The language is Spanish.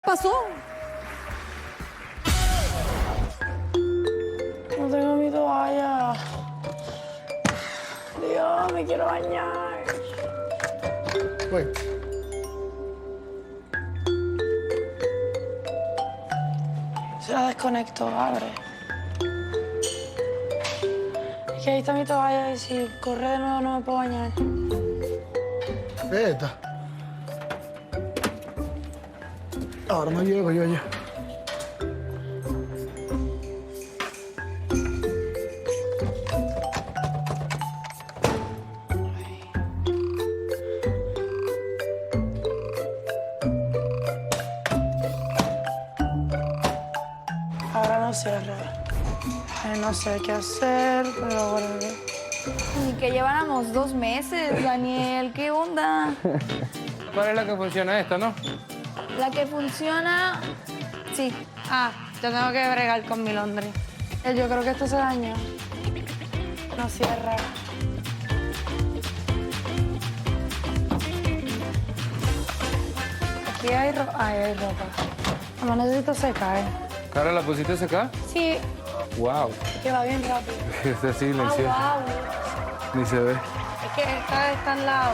pasó? No tengo mi toalla. Dios, me quiero bañar. Voy. Se la desconecto, abre. Es que ahí está mi toalla y si corre de nuevo no me puedo bañar. Esta. Ahora no llego yo allá. Ahora no cierra. No sé qué hacer, pero bueno. Ni que lleváramos 2 meses, Daniel. ¿Qué onda? ¿Cuál es la que funciona esta, no? La que funciona... Sí. Ah, yo tengo que bregar con mi Londres. Yo creo que esto se dañó. No cierra. Aquí hay ropa. Ahí hay ropa. Mamá, necesito secar. ¿Cara la pusiste acá? Sí, Wow. que va bien rápido. Este silencio. Wow. Ni se ve. Es que esta está al lado.